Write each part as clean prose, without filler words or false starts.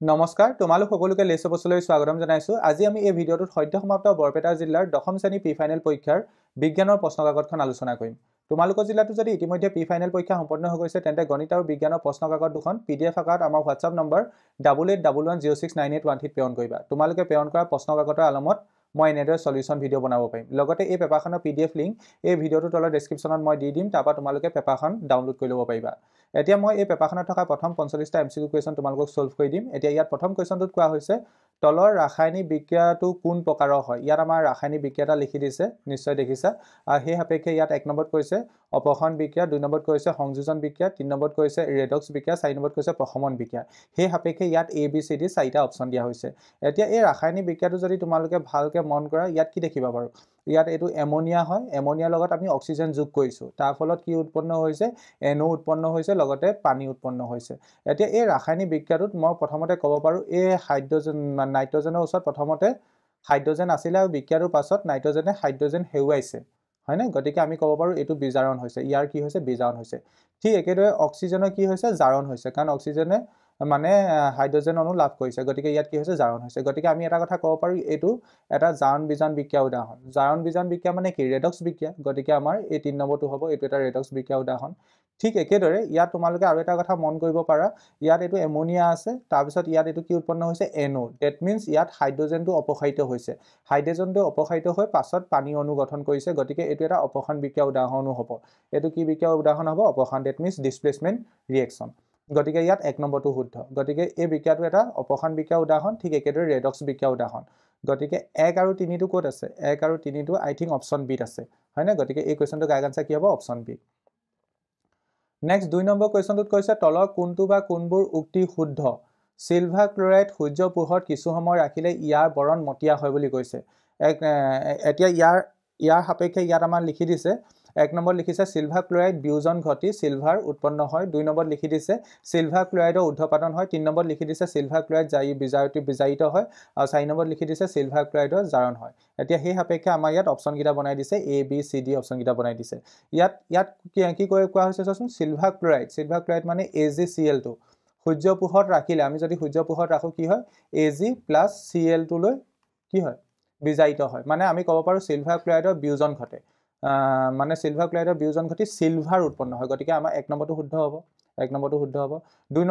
নমস্কাৰ তোমালোক সকলোকে লেছ বছৰলৈ স্বাগতম জনাইছো আজি আমি এই ভিডিঅ'টোত সদ্য সমাপ্ত বৰপেটা জিলাৰ দশম শ্ৰেণী প্ৰি ফাইনেল পৰীক্ষাৰ বিজ্ঞানৰ প্ৰশ্নকাকতখন আলোচনা কৰিম তোমালোকৰ জিলাটো যদি ইতিমধ্যে প্ৰি ফাইনেল পৰীক্ষা সম্পন্ন হৈ গৈছে তেন্তে গণিত আৰু বিজ্ঞানৰ প্ৰশ্নকাকত দুখন PDF আকাৰত আমাৰ WhatsApp নম্বৰ 8811069813 প্ৰেৰণ কৰিবা তোমালোকে প্ৰেৰণ কৰা প্ৰশ্নকাকতৰ আলমত মই এনেদৰে সলিউশন ভিডিঅ' বনাব পাৰিম লগতে এই পেপাৰখনৰ PDF লিংক এই ভিডিঅ'টোৰ তলৰ ডেসক্ৰিপচনত মই দি দিম তাৰপৰা তোমালোকে পেপাৰখন ডাউনলোড কৰি ল'ব পাৰিবা এতিয়া মই এই পেপাৰখনত থকা প্ৰথম 45টা MCQ কোৱেশ্চন তোমালোকক সলভ কৰি দিম এতিয়া ইয়াত প্ৰথম কোৱেশ্চনটোত কোৱা হৈছে তলৰ ৰাসায়নিক বিক্ৰিয়াটো কোন প্ৰকাৰৰ হয় ইয়াত আমাৰ ৰাসায়নিক বিক্ৰিয়াটা লিখি দিছে নিশ্চয় দেখিছা আৰু সেই সাপেক্ষে ইয়াত এক নম্বৰত কৈছে অপসৰণ বিক্ৰিয়া দুই নম্বৰত কৈছে সংযোজন বিক্ৰিয়া তিন নম্বৰত কৈছে ৰেডক্স বিক্ৰিয়া চাৰি নম্বৰত কৈছে প্ৰশমন বিক্ৰিয়া সেই সাপেক্ষে ইয়াত ABCD চাৰিটা অপচন দিয়া হৈছে এতিয়া এই ৰাসায়নিক বিক্ৰিয়াটো যদি তোমালোকে ভালকে মন কৰা ইয়াত কি দেখিবা বাৰু ইয়াত এটো এমোনিয়া হয় এমোনিয়াৰ লগত আমি অক্সিজেন যোগ কৰিছো তাৰ ফলত কি উৎপন্ন হৈছে NO উৎপন্ন হৈছে লগতে পানী উৎপন্ন হৈছে এতিয়া এই ৰাসায়নিক বিক্ৰিয়াটোত মই প্ৰথমতে ক'ব পাৰো এই হাইড্ৰজেন নাইট্ৰজেনৰ ওচৰত প্ৰথমতে হাইড্ৰজেন আছিল আৰু বিক্ৰিয়াটোৰ পাছত নাইট্ৰজেনে হাইড্ৰজেন হেৰুৱাইছে হয়নে গতিকে আমি ক'ব পাৰো এটো বিজাৰণ হৈছে ইয়াৰ কি হৈছে বিজাৰণ হৈছে ঠিক একেদৰে অক্সিজেনৰ কি হৈছে জাৰণ হৈছে কাৰণ অক্সিজেনে মানে হাইড্ৰজেন অণু লাভ কৰিছে গতিকে ইয়াত কি হৈছে জাৰণ হৈছে গতিকে আমি এটা কথা ক'ব পাৰো এটো এটা জাৰণ বিজাৰণ বিক্ৰিয়া উদাহৰণ জাৰণ বিজাৰণ বিক্ৰিয়া মানে কি ৰেডক্স বিক্ৰিয়া গতিকে আমাৰ এই 3 নম্বৰটো হ'ব এটো এটা ৰেডক্স বিক্ৰিয়া উদাহৰণ ঠিক একেদৰে ইয়াত তোমালোকে আৰু এটা কথা মন কৰিব পাৰা ইয়াত এটো এমোনিয়া আছে তাৰ পিছত ইয়াত এটো কি উৎপন্ন হৈছে NO that means ইয়াত হাইড্ৰজেনটো অপসাৰিত হৈছে হাইড্ৰজেনটো অপসাৰিত হৈ পাছত পানী অণু গঠন কৰিছে গতিকে এটো এটা অপসাৰণ বিক্ৰিয়া উদাহৰণো হ'ব এটো কি বিক্ৰিয়া উদাহৰণ হ'ব অপসাৰণ that means displacement reaction গতিকে ইয়াত এক নম্বৰটো শুদ্ধ গতিকে এই বিক্ৰিয়াটো এটা অপসাৰণ বিক্ৰিয়া উদাহৰণ ঠিক একেদৰে ৰেডক্স বিক্ৰিয়া উদাহৰণ গতিকে 1 আৰু 3 টো ক'ত আছে 1 আৰু 3 টো আই থিংক অপচন বি আছে হয়নে গতিকে এই কোৱেশ্চনটো কাৰেক্ট আনসাৰ কি হ'ব অপচন বি নেক্সট 2 নম্বৰ কোৱেশ্চনটোত কৈছে তলৰ কোনটো বা কোনবোৰ উক্তি শুদ্ধ সিলভাৰ ক্লোৰাইড সূৰ্য পোহৰত কিছু সময় ৰাখিলে ইয়াৰ বৰণ মটিয়া হয় বুলি কৈছে এতিয়া ইয়াৰ সাপেক্ষে ইয়াত আমাৰ লিখি দিছে এক নম্বৰ লিখিছে সিলভাৰ ক্লোৰাইড বিয়োজন ঘটি সিলভাৰ উৎপন্ন হয় দুই নম্বৰ লিখি দিছে সিলভাৰ ক্লোৰাইডৰ ঊৰ্ধ্বপাতন হয় তিন নম্বৰ লিখি দিছে সিলভাৰ ক্লোৰাইড বিজাৰিত হয় আৰু চাৰি নম্বৰ লিখি দিছে সিলভাৰ ক্লোৰাইডৰ জাৰণ হয় এতিয়া সেই সাপেক্ষে আমাৰ ইয়াত অপচন কিটা বনাই দিছে A B C D option কিটা বনাই দিছে ইয়াত কি কোৱা হৈছে চোন সিলভাৰ ক্লোৰাইড মানে AgCl2 সূৰ্য পোহৰত ৰাখিলে আমি যদি সূৰ্য পোহৰত ৰাখো কি হয় Ag + Cl2 লৈ কি হয় বিজাৰিত হয় মানে আমি ক'ব পাৰো সিলভাৰ ক্লোৰাইডৰ বিয়োজন ঘটে মানে সিলভাৰ ক্লোৰাইডৰ বিয়োজন ঘটি সিলভাৰ উৎপন্ন হয় গতিকে আমাৰ এক নম্বৰটো শুদ্ধ হ'ব এক নম্বৰটো শুদ্ধ হ'ব দুই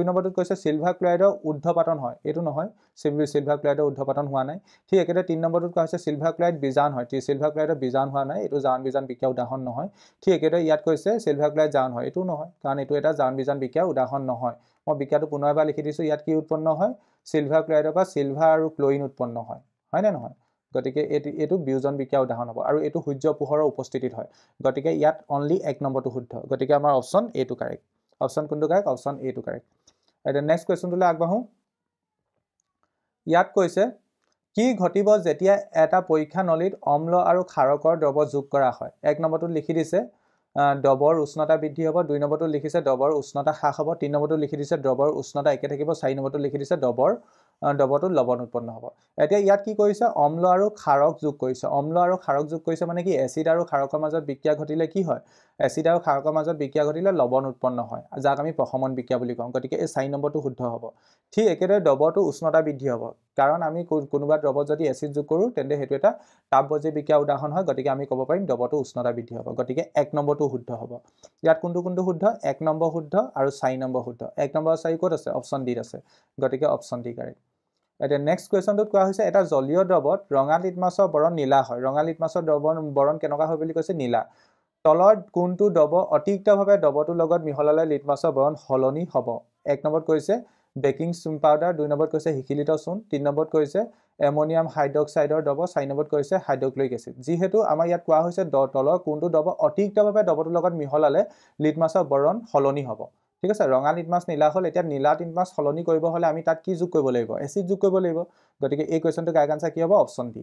নম্বৰটো কৈছে সিলভাৰ ক্লোৰাইডৰ ঊৰ্ধ্বপাতন হয় এটো নহয় সিলভাৰ ক্লোৰাইডৰ ঊৰ্ধ্বপাতন হোৱা নাই ঠিক একেদৰে 3 নম্বৰটোত কৈছে সিলভাৰ ক্লোৰাইড বিজাৰণ হয় সিলভাৰ ক্লোৰাইডৰ বিজাৰণ হোৱা নাই এটো জাৰণ বিজাৰণ বিক্ৰিয়া উদাহৰণ নহয় ঠিক একেদৰে ইয়াত কৈছে সিলভাৰ ক্লোৰাইড জাৰণ হয় এটো নহয় কাৰণ এটো এটা জাৰণ বিজাৰণ বিক্ৰিয়া উদাহৰণ নহয় মই বিক্ৰিয়াটো পুনৰবাৰ লিখি দিছো ইয়াত কি উৎপন্ন হয় সিলভাৰ ক্লোৰাইডৰ পৰা সিলভাৰ আৰু ক্লোৰিন উৎপন্ন হয় হয়নে নহয় গতিকে এটো বিয়োজন বিক্ৰিয়া উদাহৰণ হ'ব আৰু এটো সূৰ্য পোহৰৰ উপস্থিতিত হয় গতিকে ইয়াত অনলি এক নম্বৰটো শুদ্ধ গতিকে আমাৰ অপচন এ টো কাৰেক্ট অপচন কোনটো কাৰেক্ট অপচন এ টো কাৰেক্ট এটা নেক্সট কোৱেশ্চনটোলৈ আগবাঢ়ো ইয়াত কৈছে কি ঘটিব যেতিয়া এটা পৰীক্ষা নলীত অম্ল আৰু ক্ষাৰকৰ দ্ৰৱ যোগ কৰা হয় এক নম্বৰটোত লিখি দিছে দ্ৰৱৰ উষ্ণতা বৃদ্ধি হ'ব দুই নম্বৰটো লিখিছে দ্ৰৱৰ উষ্ণতা হ্ৰাস হ'ব তিন নম্বৰটো লিখি দিছে দ্ৰৱৰ উষ্ণতা একে থাকিব চাৰি নম্বৰটো লিখি দিছে দ্ৰৱটো লৱণ উৎপন্ন হ'ব এতিয়া ইয়াত কি কৰিছে অম্ল আৰু ক্ষাৰক যোগ কৰিছে মানে কি এসিড আৰু ক্ষাৰকৰ মাজত বিক্ৰিয়া ঘটিলে কি হয় এসিড আৰু ক্ষাৰকৰ মাজত বিক্ৰিয়া ঘটিলে লৱণ উৎপন্ন হয় যাক আমি প্ৰশমন বিক্ৰিয়া বুলি কওঁ গতিকে এই 4 নম্বৰটো শুদ্ধ হ'ব ঠিক একেদৰে দ্ৰৱটো উষ্ণতা বৃদ্ধি হ'ব কাৰণ আমি কোনোবা দ্ৰৱত যদি এসিড যোগ কৰো তেন্তে হেতু এটা তাপবৰ্জি বিক্ৰিয়া উদাহৰণ হয় গতিকে আমি ক'ব পাৰিম দ্ৰৱটো উষ্ণতা বৃদ্ধি হ'ব গতিকে এক নম্বৰটো শুদ্ধ হ'ব ইয়াত কোনটো শুদ্ধ এক নম্বৰ শুদ্ধ আৰু 4 নম্বৰ শুদ্ধ এক নম্বৰ 4 ক'ত আছে অপচন ডি আছে গতিকে অপচন ডি কাৰেক্ট এতিয়া নেক্সট কোৱেশ্চনটোত কোৱা হৈছে এটা জলীয় দ্ৰৱত ৰঙা লিটমাছৰ বৰণ নীলা হয় ৰঙা লিটমাছৰ বৰণ কেনেকুৱা হয় বুলি কৈছে নীলা তলত কোনটো দ্ৰৱ অতিৰিক্তভাৱে দ্ৰৱটোৰ লগত মিহলালে লিটমাছৰ বৰণ সলনি হ'ব এক নম্বৰত কৈছে বেকিং পাউডাৰ দুই নম্বৰত কৈছে হিকিলিত চূণ তিন নম্বৰত কৈছে এমোনিয়াম হাইড্ৰক্সাইডৰ দ্ৰৱ চাৰি নম্বৰত কৈছে হাইড্ৰক্লোৰিক এসিড যিহেতু আমাৰ ইয়াত কোৱা হৈছে তলৰ কোনটো দ্ৰৱ অতিৰিক্তভাৱে দ্ৰৱটোৰ লগত মিহলালে লিটমাছৰ বৰণ সলনি হ'ব ঠিক আছে ৰঙা লিটমাছ নীলা হ'ল এতিয়া নীলা লিটমাছ সলনি কৰিব হলে আমি তাত কি যোগ কৰিব লাগিব এসিড যোগ কৰিব লাগিব গতিকে এই কোৱেশ্চনটো কাৰেক্ট আনসাৰ কি হ'ব অপচন ডি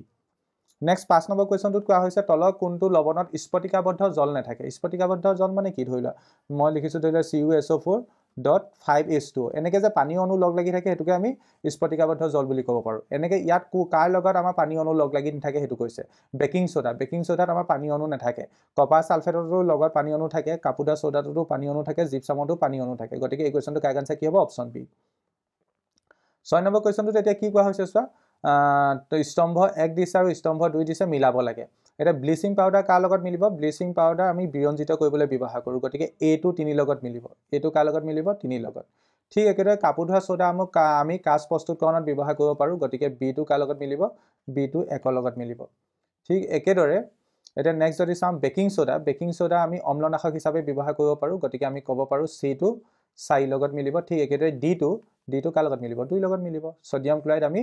নেক্সট 5 নম্বৰ কোৱেশ্চনটোত কোৱা হৈছে তলৰ কোনটো লৱণত স্ফটিকাবদ্ধ জল নাথাকে স্ফটিকাবদ্ধ জল মানে কি ধৰিলা মই লিখিছো ধৰিলা CuSO4.5H2 এনেকে যে পানী অণু লগ লাগি থাকে হেতুকে আমি স্ফটিকাবদ্ধ জল বুলি ক'ব পাৰো এনেকে ইয়াত কাৰ লগত আমাৰ পানী অণু লগ লাগি নাথাকে হেতু কৈছে বেকিং সোডাত আমাৰ পানী অণু নাথাকে কপাৰ সালফেটৰ লগত পানী অণু থাকে কাপুদা সোডাটো পানী অণু থাকে জিপসামতো পানী অণু থাকে গতিকে এই কোৱেশ্চনটো কাৰেক্ট আনসাৰ কি হ'ব অপচন বি 6 নম্বৰ কুৱেশ্যনটোত এতিয়া কি কোৱা হৈছে চোৱা স্তম্ভ 1 দিছে আৰু স্তম্ভ 2 দিছে মিলাব লাগে এটা ব্লিচিং পাউডাৰ কাৰ লগত মিলিব ব্লিচিং পাউডাৰ আমি বিৰঞ্জিত কৰিবলৈ ব্যৱহাৰ কৰোঁ গতিকে এটো 3 লগত মিলিব এটো কাৰ লগত মিলিব 3 লগত ঠিক একেদৰে কাপোৰ ধোৱা সোডা আমি কাঁচ প্ৰস্তুতকৰণত ব্যৱহাৰ কৰিব পাৰোঁ গতিকে বি টো কাৰ লগত মিলিব বি টো 1 লগত মিলিব ঠিক একেদৰে এটা নেক্সট যদি চাম বেকিং সোডা আমি অম্লনাশক হিচাপে ব্যৱহাৰ কৰিব পাৰোঁ গতিকে আমি ক'ব পাৰোঁ সি টো 4 লগত মিলিব ঠিক একেদৰে ডি টো কাৰ লগত মিলিব 2 লগত মিলিব সোডিয়াম ক্লোৰাইড আমি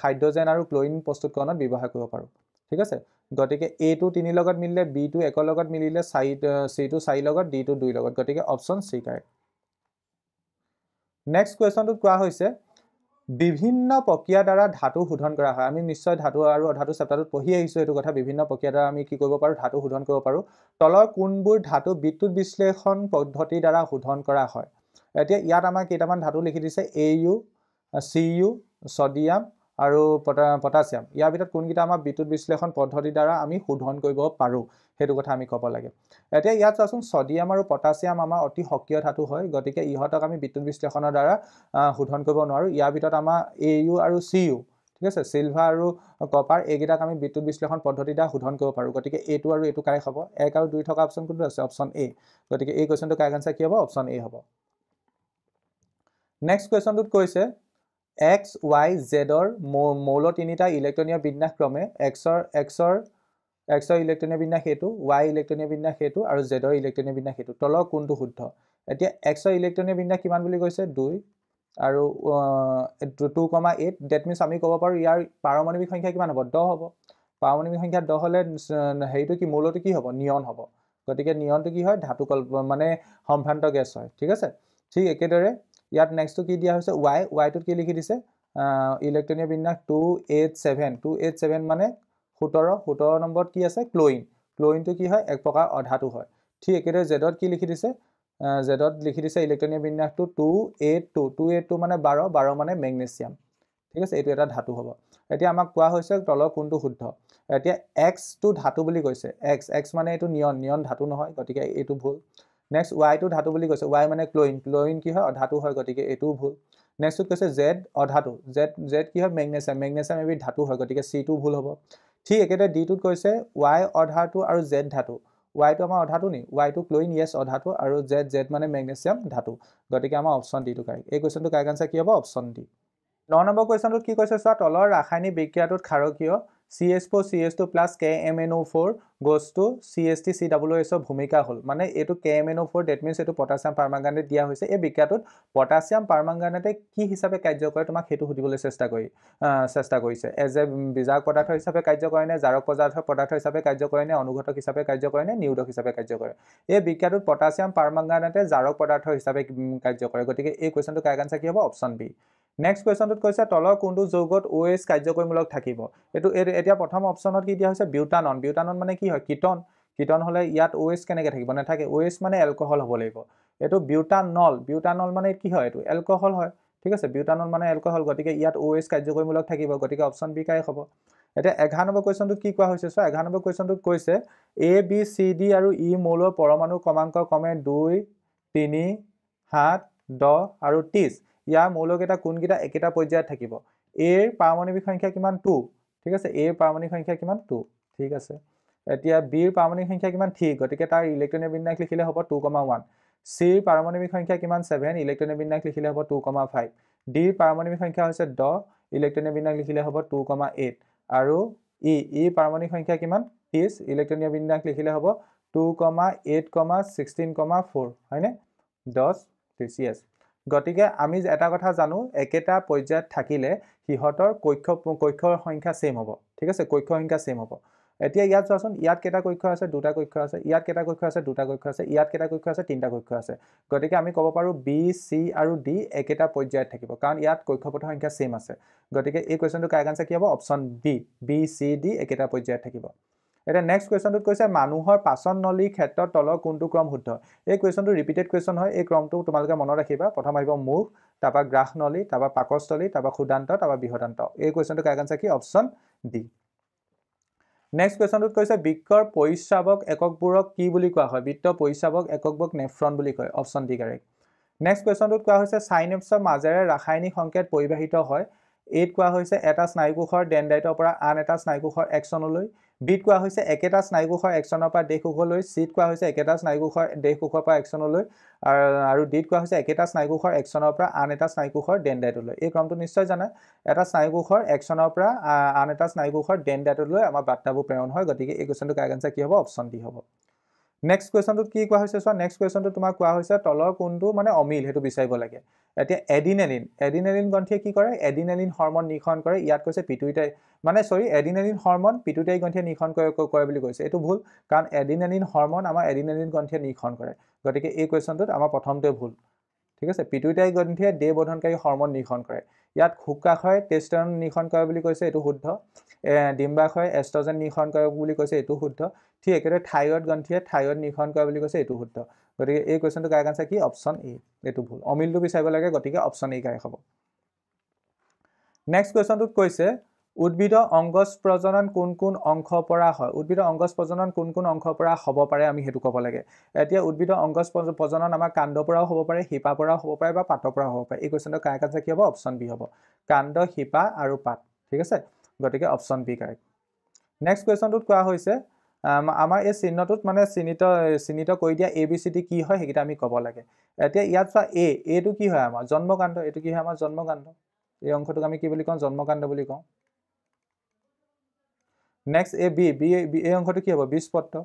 হাইড্ৰোজেন আৰু ক্লোৰিন প্ৰস্তুতকৰণত ব্যৱহাৰ কৰিব পাৰোঁ ঠিক আছে গতিকে এ টো 3 লগত মিলিলে বি টো 1 লগত মিলিলে সি টো 4 লগত ডি টো 2 লগত গতিকে অপচন সি কাৰেক্ট নেক্সট কুৱেশ্যনটোত কোৱা হৈছে বিভিন্ন প্ৰক্ৰিয়া দ্বাৰা ধাতু শোধন কৰা হয় আমি নিশ্চয় ধাতু আৰু অধাতু চেপ্টাৰটোত পঢ়ি আহিছো এইটো কথা বিভিন্ন প্ৰক্ৰিয়া দ্বাৰা আমি কি কৰিব পাৰোঁ ধাতু শোধন কৰিব পাৰোঁ তলৰ কোনবোৰ ধাতু বিদ্যুৎ বিশ্লেষণ পদ্ধতি দ্বাৰা শোধন কৰা হয় এতিয়া ইয়াত আমাৰ কেইটামান ধাতু লিখি দিছে AU CU সোডিয়াম আৰু পটাছিয়াম ইয়াৰ ভিতৰত কোনকেইটা আমাৰ বিদ্যুৎ বিশ্লেষণ পদ্ধতি দ্বাৰা আমি শোধন কৰিব পাৰোঁ সেইটো কথা আমি ক'ব লাগে এতিয়া ইয়াত চাচোন সোডিয়াম আৰু পটাছিয়াম আমাৰ অতি সক্ৰিয় ধাতু হয় গতিকে ইহঁতক আমি বিদ্যুৎ বিশ্লেষণৰ দ্বাৰা শোধন কৰিব নোৱাৰো ইয়াৰ ভিতৰত আমাৰ AU আৰু CU ঠিক আছে সিলভাৰ আৰু কপাৰ এইকেইটাক আমি বিদ্যুৎ বিশ্লেষণ পদ্ধতি দ্বাৰা শোধন কৰিব পাৰোঁ গতিকে এটো আৰু এটো কাৰেক্ট হ'ব 1 আৰু 2 থকা অপচন কোনটো আছে অপচন A গতিকে এই কোৱেশ্যনটো কাৰেক্ট আনসাৰ কি হ'ব অপচন A হ'ব নেক্সট কুৱেশ্যনটোত কৈছে x y z ৰ মৌল তিনিটা ইলেক্ট্ৰনীয় বিন্যাস ক্ৰমে x ৰ ইলেক্ট্ৰনীয় বিন্যাস হেতু y ইলেক্ট্ৰনীয় বিন্যাস হেতু আৰু z ৰ ইলেক্ট্ৰনীয় বিন্যাস হেতু তলৰ কোনটো শুদ্ধ এতিয়া x ৰ ইলেক্ট্ৰনীয় বিন্যাস কিমান বুলি কৈছে 2 আৰু 2,8 দ্যাট মিন্স আমি ক'ব পাৰোঁ ইয়াৰ পাৰমাণবিক সংখ্যা কিমান হ'ব 10 হ'ব পাৰমাণবিক সংখ্যা 10 হ'লে হেইটো কি মৌলটো কি হ'ব নিয়ন হ'ব গতিকে নিয়নটো কি হয় ধাতু মানে সম্ভ্ৰান্ত গেছ হয় ঠিক আছে ঠিক একেদৰে ইয়াত নেক্সটটো কি দিয়া হৈছে y টোত কি লিখি দিছে ইলেক্ট্ৰনীয় বিন্যাস 287 মানে 17 নম্বৰত কি আছে ক্লোৰিনটো কি হয় এক প্ৰকাৰ অধাতু হয় ঠিক একেদৰে z ত কি লিখি দিছে z ত লিখি দিছে ইলেক্ট্ৰনীয় বিন্যাসটো 282 মানে 12 মানে মেগনেছিয়াম ঠিক আছে এইটো এটা ধাতু হ'ব এতিয়া আমাক কোৱা হৈছে তলৰ কোনটো শুদ্ধ এতিয়া x টো ধাতু বুলি কৈছে x মানে এইটো নিয়ন ধাতু নহয় গতিকে এইটো ভুল নেক্সট y টো ধাতু বুলি কৈছে y মানে ক্লোৰিন কি হয় অধাতু হয় গতিকে এইটোও ভুল নেক্সটত কৈছে z অধাতু z কি হয় মেগনেছিয়াম এবিধ ধাতু হয় গতিকে c টো ভুল হ'ব ঠিক একেদৰে d টোত কৈছে y অধাতু আৰু z ধাতু y টো আমাৰ অধাতু নি y টো ক্লোৰিন yes অধাতু আৰু z মানে মেগনেছিয়াম ধাতু গতিকে আমাৰ অপচন ডি টো কাৰেক্ট এই কোৱেশ্যনটো কাৰেক্ট আনসাৰ কি হ'ব অপচন ডি 9 নম্বৰ কুৱেশ্যনটোত কি কৈছে চোৱা তলৰ ৰাসায়নিক বিক্ৰিয়াটোত ক্ষাৰকীয় CH4 CH2 plus KMNO4 goes to CH3COOS ভূমিকা হল মানে এটো KMNO4 that means এটো পটাছিয়াম পাৰমাঙ্গানেট দিয়া হৈছে এই বিক্ৰিয়াটোত পটাছিয়াম পাৰমাঙ্গানেটে কি হিচাপে কাৰ্য কৰে তোমাক হেতু সুধিবলৈ চেষ্টা কৰিছে এজ এ বিজাৰক পদাৰ্থ হিচাপে কাৰ্য কৰে নে জাৰক পদাৰ্থ হিচাপে কাৰ্য কৰে নে অনুঘটক হিচাপে কাৰ্য কৰে নে নিউধক হিচাপে কাৰ্য কৰে এই বিক্ৰিয়াটোত পটাছিয়াম পাৰমাঙ্গানেটে জাৰক পদাৰ্থ হিচাপে কাৰ্য কৰে গতিকে এই কোৱেশ্যনটো কাৰেক্ট আনসাৰ কি হ'ব অপচন বি নেক্সট কুৱেশ্যনটোত কৈছে তলৰ কোনটো যৌগত OH কাৰ্যকৰীমূলক থাকিব এতিয়া প্ৰথম অপচনত কি দিয়া হৈছে বিউটানন মানে কি হয় কিটন হলে ইয়াত OH কেনেকৈ থাকিব নাথাকে OH মানে এলকহল হ'ব লাগিব এটো বিউটানল মানে কি হয় এটো এলকহল হয় ঠিক আছে বিউটানল মানে এলকহল গতিকে ইয়াত OH কাৰ্যকৰীমূলক থাকিব গতিকে অপচন বি কাৰেক্ট হ'ব এটা 11 নম্বৰ কুৱেশ্যনটোত কি কোৱা হৈছে সো 11 নম্বৰ কুৱেশ্যনটোত কৈছে A B C D আৰু E মৌলৰ পৰমাণু ক্ৰমাংক ক্ৰমে 2 3 7 10 আৰু 30 ইয়াৰ মৌলকেইটা কোনকেইটা একেটা পৰ্যায়ত থাকিব A ৰ পাৰমাণবিক সংখ্যা কিমান 2 ঠিক আছে A ৰ পাৰমাণবিক সংখ্যা কিমান 2 ঠিক আছে এতিয়া B ৰ পাৰমাণবিক সংখ্যা কিমান 3 গতিকে তাৰ ইলেক্ট্ৰনীয় বিন্যাস লিখিলে হ'ব 2,1 C ৰ পাৰমাণবিক সংখ্যা কিমান 7 ইলেক্ট্ৰনীয় বিন্যাস লিখিলে হ'ব 2,5 D ৰ পাৰমাণবিক সংখ্যা হৈছে 10 ইলেক্ট্ৰনীয় বিন্যাস লিখিলে হ'ব 2,8 আৰু E পাৰমাণবিক সংখ্যা কিমান 30 ইলেক্ট্ৰনীয় বিন্যাস লিখিলে হ'ব 2,8,16,4 হয়নে 10 30 yes গতিকে আমি এটা কথা জানো একেটা পৰ্যায়ত থাকিলে হিহতৰ কক্ষৰ সংখ্যা সেম হ'ব ঠিক আছে কক্ষ সংখ্যা সেম হ'ব এতিয়া ইয়াত চোৱাচোন ইয়াত কেটা কক্ষ আছে দুটা কক্ষ আছে ইয়াত কেটা কক্ষ আছে দুটা কক্ষ আছে ইয়াত কেটা কক্ষ আছে তিনটা কক্ষ আছে গতিকে আমি ক'ব পাৰো B C আৰু D একেটা পৰ্যায়ত থাকিব কাৰণ ইয়াত কক্ষপথৰ সংখ্যা সেম আছে গতিকে এই কোৱেশ্যনটো কাৰেক্ট আনসাৰ কি হ'ব অপচন B C D একেটা পৰ্যায়ত থাকিব এটা নেক্সট কুৱেশ্যনটোত কৈছে মানুহৰ পাচন নলীৰ ক্ষেত্ৰত তলৰ কোনটো ক্ৰম শুদ্ধ এই কুৱেশ্যনটো ৰিপিটেড কুৱেশ্যন হয় এই ক্ৰমটো তোমালোকে মনত ৰাখিবা প্ৰথম আহিব মুখ তাৰপা গ্ৰাহ নলী তাৰপা পাকস্থলী তাৰপা ক্ষুদান্ত তাৰপা বৃহদান্ত এই কুৱেশ্যনটো কাৰেক্ট আনসাৰ কি অপচন ডি নেক্সট কুৱেশ্যনটোত কৈছে বৃক্কৰ পৰিস্ৰাৱক এককবোৰক কি বুলি কোৱা হয় বৃত্ত পৰিস্ৰাৱক এককবোৰক নেফ্ৰন বুলি কয় অপচন ডি কাৰেক্ট নেক্সট কুৱেশ্যনটোত কোৱা হৈছে সাইনেপ্সৰ মাজেৰে ৰাসায়নিক সংকেত পৰিবাহিত হয়। এত কোৱা হৈছে এটা স্নায়ুকোষৰ ডেনড্ৰাইটৰ পৰা আন এটা স্নায়ুকোষৰ একচনলৈ। বিত কোৱা হৈছে একেটা স্নায়ুকোষৰ একচনৰ পৰা দেশকোষলৈ। চিত কোৱা হৈছে একেটা স্নায়ুকোষৰ দেশকোষৰ পৰা একচনলৈ। আৰু ডিত কোৱা হৈছে একেটা স্নায়ুকোষৰ একচনৰ পৰা আন এটা স্নায়ুকোষৰ ডেনড্ৰাইটলৈ। এই ক্ৰমটো নিশ্চয় জানে, এটা স্নায়ুকোষৰ একচনৰ পৰা আন এটা স্নায়ুকোষৰ ডেনড্ৰাইটলৈ আমাৰ বাৰ্তাবোৰ প্ৰেৰণ হয়। গতিকে এই কুৱেশ্যনটো কাৰেক্ট আনসাৰ কি হ'ব? অপশ্যন ডি হ'ব। নেক্সট কুৱেশ্যনটোত কি কোৱা হৈছে চোৱা, নেক্সট কুৱেশ্যনটো তোমাক কোৱা হৈছে তলৰ কোনটো মানে অমিল সেইটো বিচাৰিব লাগে। এতিয়া এডিনেলিন গ্ৰন্থিয়ে কি কৰে? এডিনেলিন হৰমন নিঃসৰণ কৰে। ইয়াত কৈছে পিটুইটাৰী এডিনেলিন হৰমন পিটুইটাৰী গ্ৰন্থিয়ে নিঃসৰণ কৰে বুলি কৈছে। এইটো ভুল, কাৰণ এডিনেলিন হৰমন আমাৰ এডিনেলিন গ্ৰন্থিয়ে নিঃসৰণ কৰে। গতিকে এই কুৱেশ্যনটোত আমাৰ প্ৰথমটোৱে ভুল। ঠিক আছে, পিটুইটাৰী গ্ৰন্থিয়ে দেহ বৰ্ধনকাৰী হৰমন নিঃসৰণ কৰে। ইয়াত শুক্ৰাশয়ে টেষ্টষ্টেৰন নিঃসৰণ কৰে বুলি কৈছে, এইটো শুদ্ধ। ডিম্বাশয়ে এষ্ট্ৰজেন নিঃসৰণ কৰে বুলি কৈছে, এইটো শুদ্ধ। ঠিক একেদৰে থাইৰয়ড গ্ৰন্থিয়ে থাইৰয়ড নিঃসৰণ কৰে বুলি কৈছে, এইটো শুদ্ধ। গতিকে এই কুৱেশ্যনটো কাৰেক্ট আনসাৰ কি? Option A. এইটো ভুল, অমিলটো বিচাৰিব লাগে, গতিকে অপশ্যন এ কাৰেক্ট হ'ব। নেক্সট কুৱেশ্যনটোত কৈছে উদ্ভিদৰ অংগজ প্ৰজনন কোন কোন অংশৰ পৰা হয়? উদ্ভিদৰ অংগজ প্ৰজনন কোন কোন অংশৰ পৰা হ'ব পাৰে আমি সেইটো ক'ব লাগে। এতিয়া উদ্ভিদৰ অংগজ প্ৰজনন আমাৰ কাণ্ডৰ পৰাও হ'ব পাৰে, শিপাৰ পৰাও হ'ব পাৰে বা পাতৰ পৰাও হ'ব পাৰে। এই কুৱেশ্যনটো কাৰেক্ট আনসাৰ কি হ'ব? অপশ্যন বি হ'ব। কাণ্ড, শিপা আৰু পাত। ঠিক আছে, গতিকে অপশ্যন বি কাৰেক্ট। নেক্সট কুৱেশ্যনটোত কোৱা হৈছে আমাৰ এই চিহ্নটোত মানে চিহ্নিত কৰি দিয়া ABCD কি হয় সেইকেইটা আমি ক'ব লাগে। এতিয়া ইয়াত চোৱা এইটো কি হয় আমাৰ? জন্মকাণ্ড। এইটো কি হয় আমাৰ? জন্মকাণ্ড। এই অংশটোক আমি কি বুলি কওঁ? জন্মকাণ্ড বুলি কওঁ। নেক্সট এই অংশটো কি হ'ব? বীজপত্ৰ।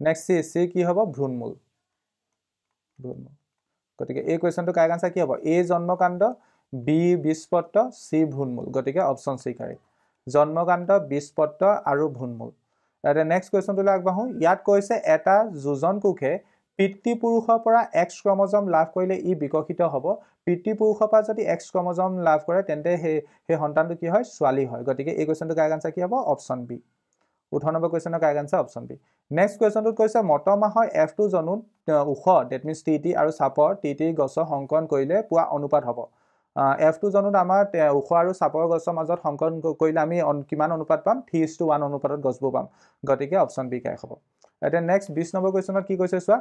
নেক্সট চি কি হ'ব? ভ্ৰূণমূল। গতিকে এই কুৱেশ্যনটো কাৰেক্ট আনসাৰ কি হ'ব? এ জন্মকাণ্ড, বি বীজপত্ৰ, চি ভ্ৰূণমূল। গতিকে অপশ্যন চি কাৰেক্ট। জন্মকাণ্ড, বীজপত্ৰ আৰু ভ্ৰূণমূল। এতিয়া নেক্সট কুৱেশ্যনটোলৈ আগবাঢ়ো। ইয়াত কৈছে এটা যোজন কোষে পিতৃপুৰুষৰ পৰা এক্স ক্ৰমজম লাভ কৰিলে ই বিকশিত হ'ব। পিতৃপুৰুষৰ পৰা যদি এক্স ক্ৰমজম লাভ কৰে তেন্তে সেই সন্তানটো কি হয়? ছোৱালী হয়। গতিকে এই কুৱেশ্যনটো কাৰেক্ট আনসাৰ কি হ'ব? Option B. 18 নম্বৰ কুৱেশ্যনৰ correct answer option B. Next কুৱেশ্যনটোত কৈছে মটৰ মাহৰ F2 জনুত ওখ ডেট মিনছ টি আৰু চাপৰ টি গছৰ সংকৰণ কৰিলে পোৱা অনুপাত হ'ব। F2 জনুত আমাৰ ওখ আৰু চাপৰ গছৰ মাজত সংকৰণ কৰিলে আমি কিমান অনুপাত পাম? 3:1 অনুপাতত গছবোৰ পাম। গতিকে অপশ্যন বি কাৰেক্ট হ'ব। এতিয়া নেক্সট 20 নম্বৰ কুৱেশ্যনত কি কৈছে চোৱা,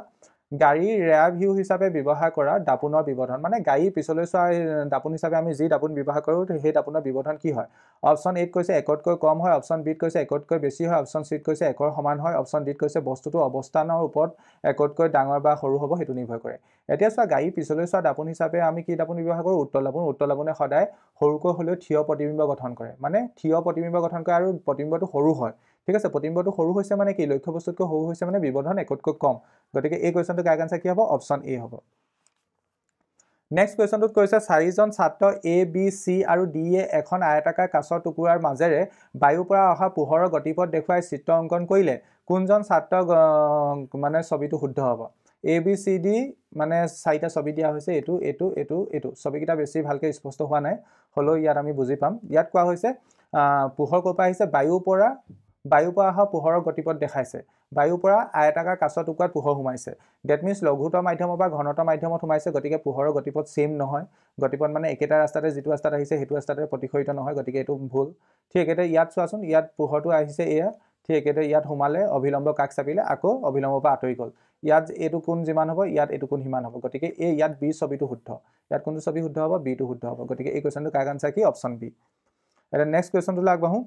গাড়ীৰ ৰেয়াৰ ভিউ হিচাপে ব্যৱহাৰ কৰা দাপোনৰ বিবৰ্ধন, মানে গাড়ী পিছলৈ চোৱা দাপোন হিচাপে আমি যি দাপোন ব্যৱহাৰ কৰোঁ সেই দাপোনৰ বিবৰ্ধন কি হয়? অপশ্যন এত কৈছে 1তকৈ কম হয়, অপশ্যন বিত কৈছে 1তকৈ বেছি হয়, অপশ্যন চিত কৈছে 1ৰ সমান হয়, অপশ্যন ডিত কৈছে বস্তুটো অৱস্থানৰ ওপৰত 1তকৈ ডাঙৰ বা সৰু হ'ব, সেইটো নিৰ্ভৰ কৰে। এতিয়া চোৱা গাড়ী পিছলৈ চোৱা দাপোন হিচাপে আমি কি দাপোন ব্যৱহাৰ কৰোঁ? উত্তল দাপোন। উত্তল দাপোনে সদায় সৰুকৈ হ'লেও থিয় প্ৰতিবিম্ব গঠন কৰে, মানে থিয় প্ৰতিবিম্ব গঠন কৰে আৰু প্ৰতিবিম্বটো সৰু হয়। ঠিক আছে, প্ৰতিবিম্বটো সৰু হৈছে মানে কি? লক্ষ্য বস্তুতকৈ সৰু হৈছে মানে বিবৰ্ধন 1তকৈ কম। গতিকে এই কুৱেশ্যনটো কাৰেক্ট আনসাৰ কি হ'ব? অপশ্যন এ হ'ব। নেক্সট কুৱেশ্যনটোত কৈছে 4জন ছাত্ৰ A, B, C আৰু D য়ে এখন আয়তাকাৰ কাঁচৰ টুকুৰাৰ মাজেৰে বায়ুৰ পৰা অহা পোহৰৰ গতিপথ দেখুৱাই চিত্ৰ অংকন কৰিলে কোনজন ছাত্ৰ মানে ছবিটো শুদ্ধ হ'ব? A, B, C, D মানে 4টা ছবি দিয়া হৈছে, এইটো ছবিকেইটা বেছি ভালকৈ স্পষ্ট হোৱা নাই, হ'লেও ইয়াত আমি বুজি পাম। ইয়াত কোৱা হৈছে পোহৰ ক'ৰ পৰা আহিছে? বায়ুৰ পৰা অহা পোহৰৰ গতিপথ দেখাইছে। বায়ুৰ পৰা আয়তাকাৰ কাঁচৰ টুকুৰাত পোহৰ সোমাইছে। ডেট মিনছ লঘুতৰ মাধ্যমৰ পৰা ঘনতৰ মাধ্যমত সোমাইছে, গতিকে পোহৰৰ গতিপথ ছেইম নহয়। গতিপথ মানে একেটা ৰাস্তাতে যিটো ৰাস্তাত আহিছে সেইটো ৰাস্তাতে প্ৰতিফলিত নহয়, গতিকে এইটো ভুল। ঠিক একেদৰে ইয়াত চোৱাচোন, ইয়াত পোহৰটো আহিছে এয়া, ঠিক একেদৰে ইয়াত সোমালে অভিলম্ব কাষ চাপিলে আকৌ অভিলম্বৰ পৰা আঁতৰি গ'ল। ইয়াত এইটো কোণ যিমান হ'ব ইয়াত এইটো কোণ সিমান হ'ব, গতিকে ইয়াত বি ছবিটো শুদ্ধ। ইয়াত কোনটো ছবি শুদ্ধ হ'ব? বিটো শুদ্ধ হ'ব। গতিকে এই কুৱেশ্যনটো কাৰেক্ট আনসাৰ কি? Option B. এতিয়া নেক্সট কুৱেশ্যনটোলৈ আগবাঢ়ো।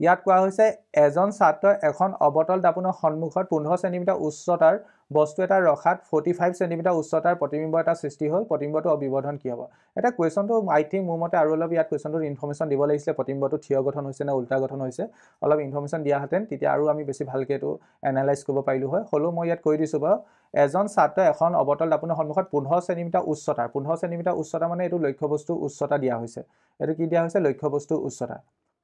ইয়াত কোৱা হৈছে এজন ছাত্ৰই এখন অৱতল দাপোনৰ সন্মুখত 15 চেণ্টিমিটাৰ উচ্চতাৰ বস্তু এটা ৰখাত 45 চেণ্টিমিটাৰ উচ্চতাৰ প্ৰতিবিম্ব এটা সৃষ্টি হ'ল। প্ৰতিবিম্বটো বিবৰ্ধন কি হ'ব? এটা কুৱেশ্যনটো আই থিংক মোৰ মতে আৰু অলপ ইয়াত কুৱেশ্যনটোত ইনফৰ্মেশ্যন দিব লাগিছিলে, প্ৰতিবিম্বটো থিয় গঠন হৈছে নে উল্টা গঠন হৈছে, অলপ ইনফৰ্মেশ্যন দিয়াহেঁতেন তেতিয়া আৰু আমি বেছি ভালকৈ এইটো এনালাইজ কৰিব পাৰিলোঁ হয়। হ'লেও মই ইয়াত কৈ দিছোঁ বাৰু, এজন ছাত্ৰই এখন অৱতল দাপোনৰ সন্মুখত 15 চেণ্টিমিটাৰ উচ্চতাৰ, 15 চেণ্টিমিটাৰ উচ্চতা মানে এইটো লক্ষ্যবস্তু উচ্চতা দিয়া হৈছে। এইটো কি দিয়া হৈছে? লক্ষ্যবস্তু উচ্চতা।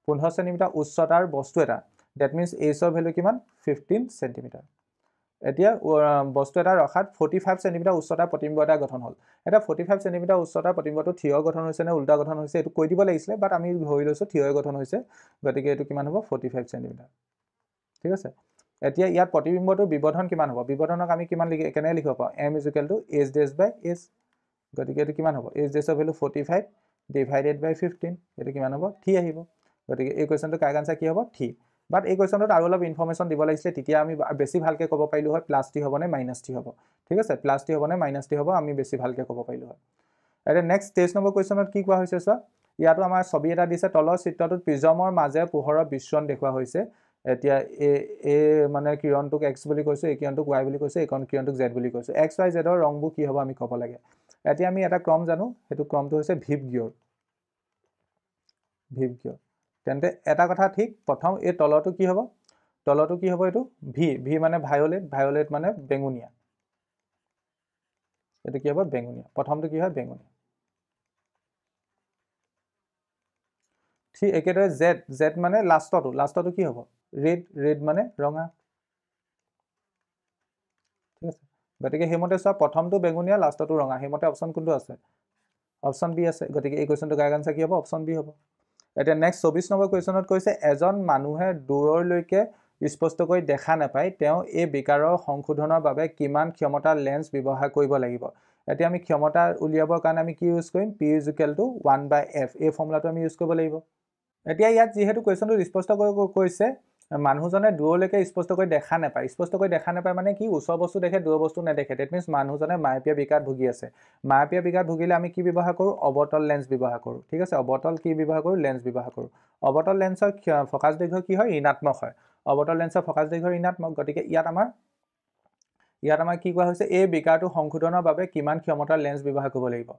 15 চেণ্টিমিটাৰ উচ্চতাৰ বস্তু এটা, ডেট মিনছ এইচৰ ভেলু কিমান? 15 চেণ্টিমিটাৰ। এতিয়া বস্তু এটা ৰখাত 45 চেণ্টিমিটাৰ উচ্চতাৰ প্ৰতিবিম্ব এটা গঠন হ'ল। এটা 45 চেণ্টিমিটাৰ উচ্চতাৰ প্ৰতিবিম্বটো থিয় গঠন হৈছে নে উল্টা গঠন হৈছে এইটো কৈ দিব লাগিছিলে, বাট আমি ধৰি লৈছোঁ থিয় গঠন হৈছে, গতিকে এইটো কিমান হ'ব? 45 চেণ্টিমিটাৰ। ঠিক আছে, এতিয়া ইয়াত প্ৰতিবিম্বটোৰ বিবৰ্ধন কিমান হ'ব? বিবৰ্ধনক আমি কিমান কেনেকৈ লিখিব পাৰোঁ? m = h'/s। গতিকে এইটো কিমান হ'ব? h' ভেলু 45 / 15, এইটো কিমান হ'ব? 3 আহিব। গতিকে এই কুৱেশ্যনটো কাৰেক্ট আনসাৰ কি হ'ব? 3। বাট এই কুৱেশ্যনটোত আৰু অলপ ইনফৰমেশ্যন দিব লাগিছিলে, তেতিয়া আমি বেছি ভালকৈ ক'ব পাৰিলোঁ হয় প্লাছ টি হ'ব নে মাইনাছ টি হ'ব। ঠিক আছে, প্লাছ টি হ'ব নে মাইনাছ টি হ'ব আমি বেছি ভালকৈ ক'ব পাৰিলোঁ হয়। এতিয়া নেক্সট 23 নম্বৰ কুৱেশ্যনত কি কোৱা হৈছে চোৱা, ইয়াতো আমাৰ ছবি এটা দিছে, তলৰ চিত্ৰটোত প্ৰিজমৰ মাজে পোহৰৰ বিশ্বৰণ দেখুওৱা হৈছে। এতিয়া এই মানে কিৰণটোক এক্স বুলি কৈছোঁ, এই কিৰণটোক ৱাই বুলি কৈছোঁ, এই কিৰণটোক জেড বুলি কৈছোঁ। এক্স ৱাই জেডৰ ৰংবোৰ কি হ'ব আমি ক'ব লাগে। এতিয়া আমি এটা ক্ৰম জানো, সেইটো ক্ৰমটো হৈছে ভিবগিয়ৰ। ভিবগিয়ৰ। তেন্তে এটা কথা ঠিক, প্ৰথম এই তলৰটো কি হ'ব, তলৰটো কি হ'ব, এইটো ভি মানে ভায়লেট, ভায়লেট মানে বেঙুনীয়া, এইটো কি হ'ব বেঙুনীয়া, প্ৰথমটো কি হয় বেঙুনীয়া। ঠিক একেদৰে জেড, জেড মানে লাষ্টটো কি হ'ব ৰেড, ৰেড মানে ৰঙা। ঠিক আছে, গতিকে সেইমতে চোৱা প্ৰথমটো বেঙুনীয়া লাষ্টটো ৰঙা, সেইমতে অপশ্যন কোনটো আছে, অপশ্যন বি আছে। গতিকে এই কুৱেশ্যনটো কাৰেক্ট আনসাৰ কি হ'ব, অপশ্যন বি হ'ব। এতিয়া নেক্সট 24 নম্বৰ কুৱেশ্যনত কৈছে এজন মানুহে দূৰলৈকে স্পষ্টকৈ দেখা নাপায়, তেওঁ এই বিকাৰৰ সংশোধনৰ বাবে কিমান ক্ষমতাৰ লেন্স ব্যৱহাৰ কৰিব লাগিব। এতিয়া আমি ক্ষমতা উলিয়াবৰ কাৰণে আমি কি ইউজ কৰিম, P is equal to 1/f, এই ফৰ্মুলাটো আমি ইউজ কৰিব লাগিব। এতিয়া ইয়াত যিহেতু কুৱেশ্যনটো স্পষ্টকৈ কৈছে মানুহজনে দূৰলৈকে স্পষ্টকৈ দেখা নাপায়, স্পষ্টকৈ দেখা নাপায় মানে কি, ওচৰ বস্তু দেখে দূৰ বস্তু নেদেখে। ডেট মিনছ মানুহজনে মায়বীয় বিকাৰত ভুগি আছে। মায়বীয় বিকাৰত ভুগিলে আমি কি ব্যৱহাৰ কৰোঁ, অৱতল লেন্স ব্যৱহাৰ কৰোঁ। ঠিক আছে, অৱতল কি ব্যৱহাৰ কৰোঁ, লেন্স ব্যৱহাৰ কৰোঁ। অৱতল লেন্সৰ ফকাছ দৈৰ্ঘ্য কি হয়, ঋণাত্মক হয়। অৱতল লেন্সৰ ফকাছ দৈৰ্ঘ্য ঋণাত্মক, গতিকে ইয়াত আমাৰ কি কোৱা হৈছে, এই বিকাৰটো সংশোধনৰ বাবে কিমান ক্ষমতাৰ লেন্স ব্যৱহাৰ কৰিব লাগিব।